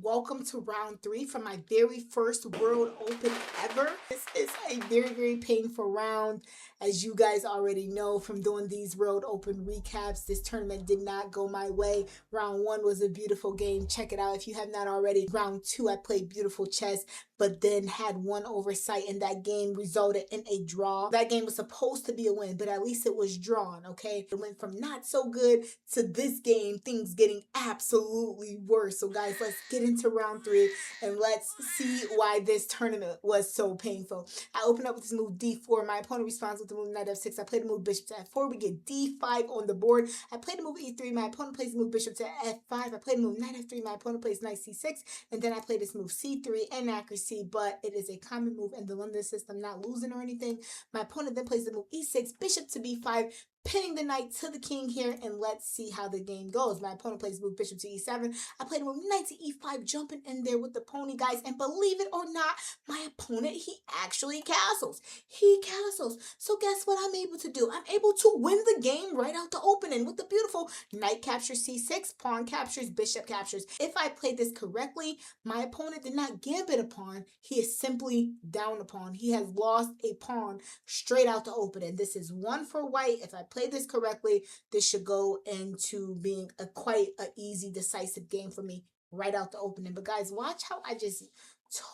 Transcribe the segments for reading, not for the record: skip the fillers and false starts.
Welcome to round 3 for my very first World Open ever. This is a very painful round. As you guys already know from doing these World Open recaps, this tournament did not go my way. Round 1 was a beautiful game. Check it out if you have not already. Round 2, I played beautiful chess, but then had one oversight, and that game resulted in a draw. That game was supposed to be a win, but at least it was drawn, okay? It went from not so good to this game, things getting absolutely worse. So guys, let's get into round 3 and let's see why this tournament was so painful. I open up with this move d4. My opponent responds with the move knight f6. I play the move bishop to f4. We get d5 on the board. I play the move e3. My opponent plays the move bishop to f5. I play the move knight f3. My opponent plays knight c6. And then I play this move c3. Inaccuracy, but it is a common move in the London system, not losing or anything. My opponent then plays the move e6, bishop to b5, pinning the knight to the king here, and let's see how the game goes. My opponent plays move bishop to e7. I play the move knight to e5, jumping in there with the pony, guys, and believe it or not, my opponent, he actually castles. He castles. So guess what I'm able to do? I'm able to win the game right out the opening with the beautiful knight captures c6, pawn captures, bishop captures. If I played this correctly, my opponent did not gambit a pawn. He is simply down a pawn. He has lost a pawn straight out the opening. This is one for white. If I play this correctly, this should go into being quite an easy, decisive game for me right out the opening. But guys, watch how I just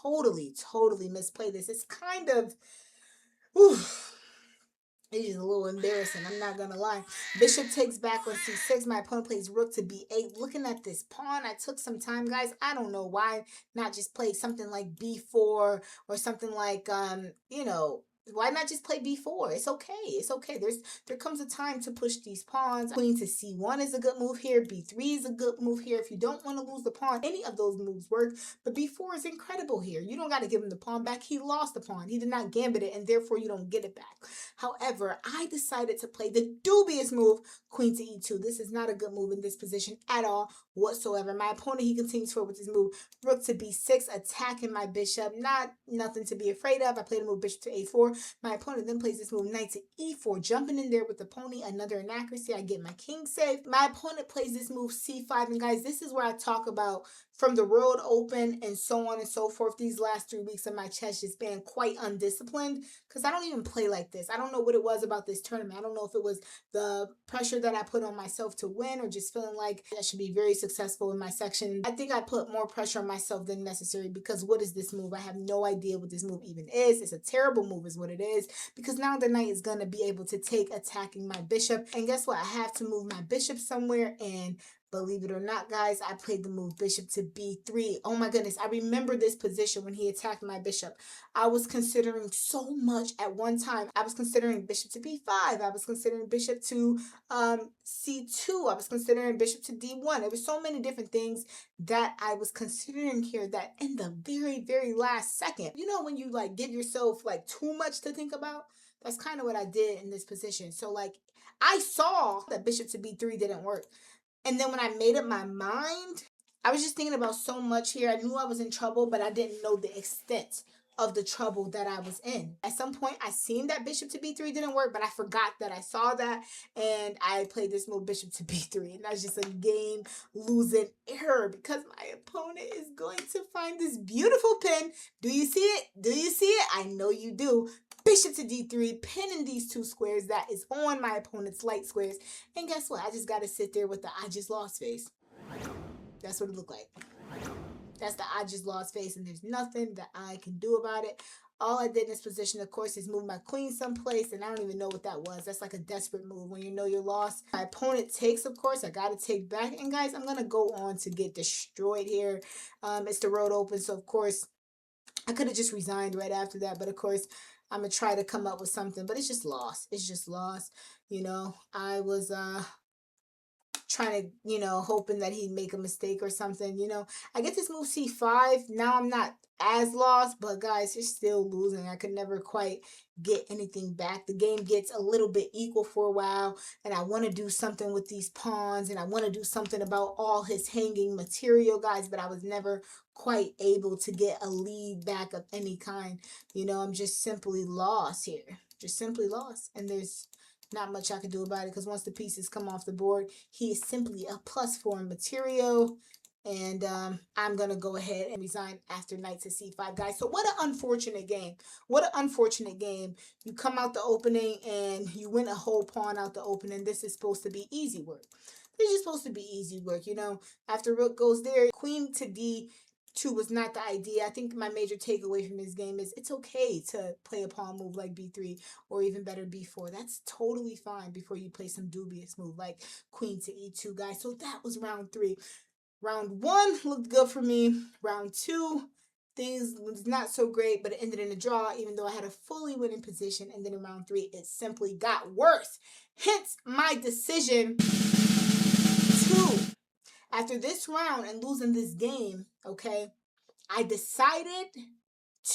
totally misplay this. It's kind of, it is a little embarrassing, I'm not gonna lie. Bishop takes back on c6. My opponent plays rook to b8. Looking at this pawn, I took some time, guys. I don't know why not just play something like b4 or something like why not just play b4? It's okay. It's okay. There comes a time to push these pawns. Queen to c1 is a good move here. b3 is a good move here. If you don't want to lose the pawn, any of those moves work. But b4 is incredible here. You don't got to give him the pawn back. He lost the pawn. He did not gambit it, and therefore you don't get it back. However, I decided to play the dubious move, queen to e2. This is not a good move in this position at all whatsoever. My opponent, he continues forward with his move, rook to b6, attacking my bishop. Nothing to be afraid of. I played the move bishop to a4. My opponent then plays this move knight to e4, jumping in there with the pony. Another inaccuracy. I get my king saved. My opponent plays this move c5. And guys, this is where I talk about from the World Open and so on and so forth. These last 3 weeks of my chess just been quite undisciplined because I don't even play like this. I don't know what it was about this tournament. I don't know if it was the pressure that I put on myself to win or just feeling like I should be very successful in my section. I think I put more pressure on myself than necessary because what is this move? I have no idea what this move even is. It's a terrible move is what it is, because now the knight is going to be able to take attacking my bishop. And guess what? I have to move my bishop somewhere, and believe it or not, guys, I played the move bishop to b3. Oh my goodness, I remember this position when he attacked my bishop. I was considering so much at one time. I was considering bishop to b5. I was considering bishop to c2. I was considering bishop to d1. There were so many different things that I was considering here that in the very last second, you know, when you like give yourself like too much to think about, that's kind of what I did in this position. So like I saw that bishop to b3 didn't work. And then when I made up my mind, I was just thinking about so much here. I knew I was in trouble, but I didn't know the extent of the trouble that I was in. At some point, I seen that bishop to b3 didn't work, but I forgot that I saw that, and I played this move bishop to b3. And that's just a game losing error because my opponent is going to find this beautiful pin. Do you see it? Do you see it? I know you do. Bishop to d3, pinning these two squares that is on my opponent's light squares. And guess what? I just got to sit there with the I just lost face. That's what it looked like. That's the I just lost face, and there's nothing that I can do about it. All I did in this position, of course, is move my queen someplace, and I don't even know what that was. That's like a desperate move when you know you're lost. My opponent takes, of course. I got to take back. And guys, I'm going to go on to get destroyed here. It's the World Open, so of course, I could have just resigned right after that, but of course, I'm going to try to come up with something, but it's just lost. It's just lost. You know, I was trying to, hoping that he'd make a mistake or something. I get this move c5. Now I'm not as lost, but guys, you're still losing. I could never quite get anything back. The game gets a little bit equal for a while, and I want to do something with these pawns, and I want to do something about all his hanging material, guys, but I was never quite able to get a lead back of any kind. I'm just simply lost here. Just simply lost. And there's not much I can do about it because once the pieces come off the board, he is simply a +4 material. And I'm going to go ahead and resign after knight to c5, guys. So what an unfortunate game. What an unfortunate game. You come out the opening and you win a whole pawn out the opening. This is supposed to be easy work. This is supposed to be easy work, you know. After rook goes there, queen to d2 was not the idea. I think my major takeaway from this game is it's okay to play a pawn move like b3 or even better b4. That's totally fine before you play some dubious move like queen to e2, guys. So that was round 3. Round 1 looked good for me. Round 2, things was not so great, but it ended in a draw, even though I had a fully winning position. And then in round 3, it simply got worse. Hence my decision to, after this round and losing this game, okay, I decided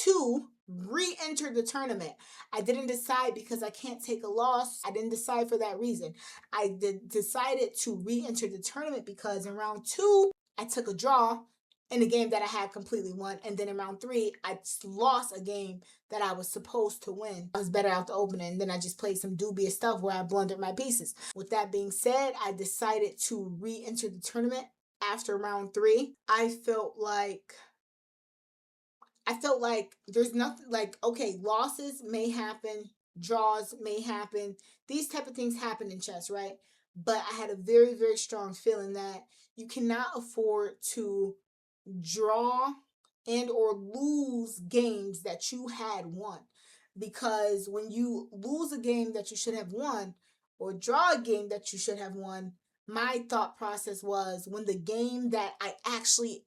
to re-enter the tournament. I didn't decide because I can't take a loss. I didn't decide for that reason. I decided to re-enter the tournament because in round 2, I took a draw in a game that I had completely won. And then in round 3, I lost a game that I was supposed to win. I was better out the opening. And then I just played some dubious stuff where I blundered my pieces. With that being said, I decided to re-enter the tournament after round 3. I felt like there's nothing like, okay, losses may happen, draws may happen. These type of things happen in chess, right? But I had a very, very strong feeling that you cannot afford to draw and or lose games that you had won. Because when you lose a game that you should have won or draw a game that you should have won, my thought process was when the game that I actually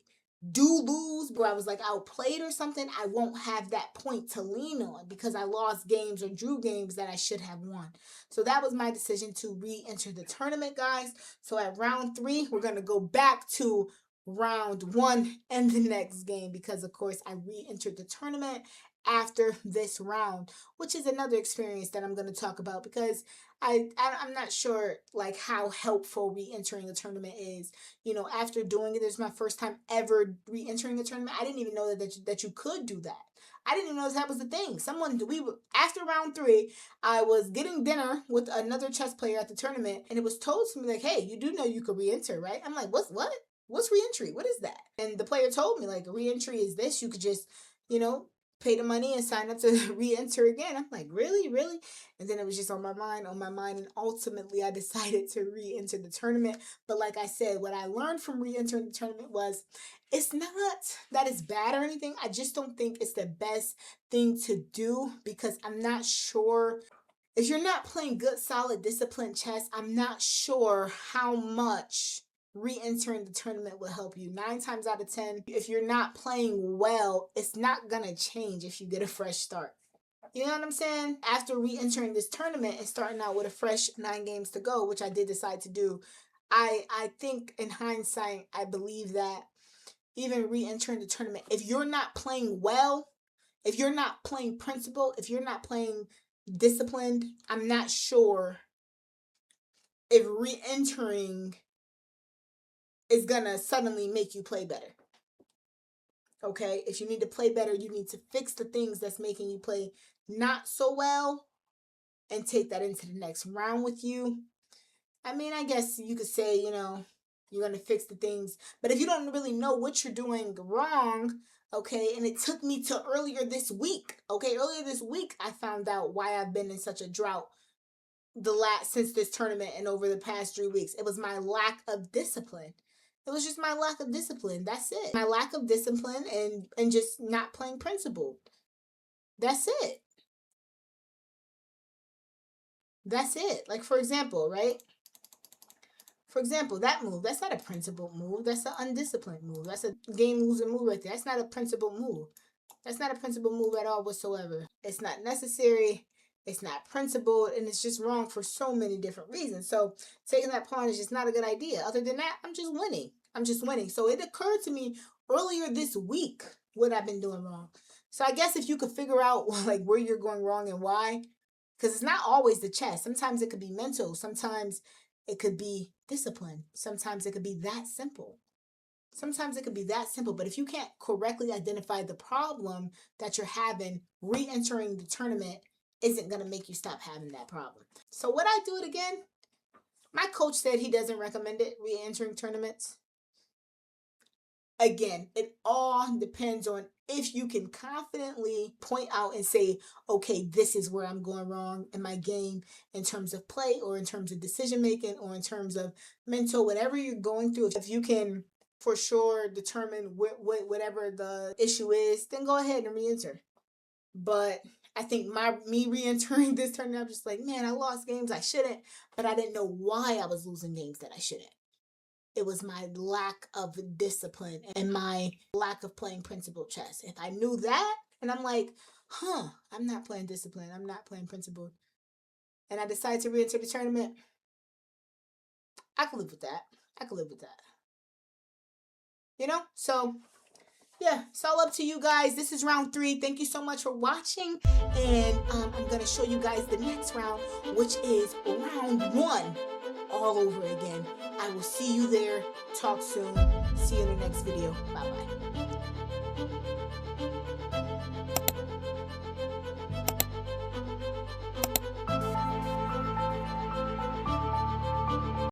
do lose, where I was like outplayed or something, I won't have that point to lean on because I lost games or drew games that I should have won. So that was my decision to re-enter the tournament, guys. So at round 3, we're going to go back to round 1 and the next game because, of course, I re-entered the tournament after this round, which is another experience that I'm going to talk about because I'm not sure like how helpful re-entering a tournament is. You know, after doing it, this is my first time ever re-entering a tournament. I didn't even know that you could do that. I didn't even know that was the thing. After round 3, I was getting dinner with another chess player at the tournament, and it was told to me like, "Hey, you do know you could re-enter, right?" I'm like, "What? What's re-entry? What is that?" And the player told me like, "Re-entry is this. You could just, you know, pay the money and sign up to re-enter again." I'm like, really? And then it was just on my mind, and ultimately I decided to re-enter the tournament. But like I said, what I learned from re-entering the tournament was it's not that it's bad or anything. I just don't think it's the best thing to do because I'm not sure if you're not playing good, solid, disciplined chess, I'm not sure how much re-entering the tournament will help you. 9 times out of 10, if you're not playing well, it's not gonna change if you get a fresh start. You know what I'm saying? After re-entering this tournament and starting out with a fresh 9 games to go, which I did decide to do, I think in hindsight, I believe that even re-entering the tournament, if you're not playing well, if you're not playing principle, if you're not playing disciplined, I'm not sure if re-entering is gonna suddenly make you play better. Okay, if you need to play better, you need to fix the things that's making you play not so well and take that into the next round with you. I mean, I guess you could say, you know, you're going to fix the things, but if you don't really know what you're doing wrong, okay, and it took me to earlier this week, I found out why I've been in such a drought since this tournament and over the past 3 weeks. It was my lack of discipline. It was just my lack of discipline. That's it. My lack of discipline and just not playing principle. That's it. That's it. Like, for example, right? For example, that move, that's not a principled move. That's an undisciplined move. That's a game losing move right there. That's not a principled move. That's not a principled move at all whatsoever. It's not necessary. It's not principled. And it's just wrong for so many different reasons. So taking that pawn is just not a good idea. Other than that, I'm just winning. So it occurred to me earlier this week what I've been doing wrong. So I guess if you could figure out like where you're going wrong and why, because it's not always the chess. Sometimes it could be mental. Sometimes it could be discipline. Sometimes it could be that simple. But if you can't correctly identify the problem that you're having, re-entering the tournament isn't going to make you stop having that problem. So would I do it again? My coach said he doesn't recommend it, re-entering tournaments. Again, it all depends on if you can confidently point out and say, okay, this is where I'm going wrong in my game in terms of play or in terms of decision making or in terms of mental, whatever you're going through. If you can for sure determine whatever the issue is, then go ahead and re-enter. But I think me re-entering this tournament, I'm just like, man, I lost games I shouldn't, but I didn't know why I was losing games that I shouldn't. It was my lack of discipline and my lack of playing principled chess. If I knew that, and I'm like, I'm not playing discipline, I'm not playing principled, and I decided to re-enter the tournament, I could live with that. I could live with that. You know? So yeah, it's all up to you guys. This is round 3. Thank you so much for watching. And I'm going to show you guys the next round, which is round 1 all over again. I will see you there. Talk soon. See you in the next video. Bye-bye.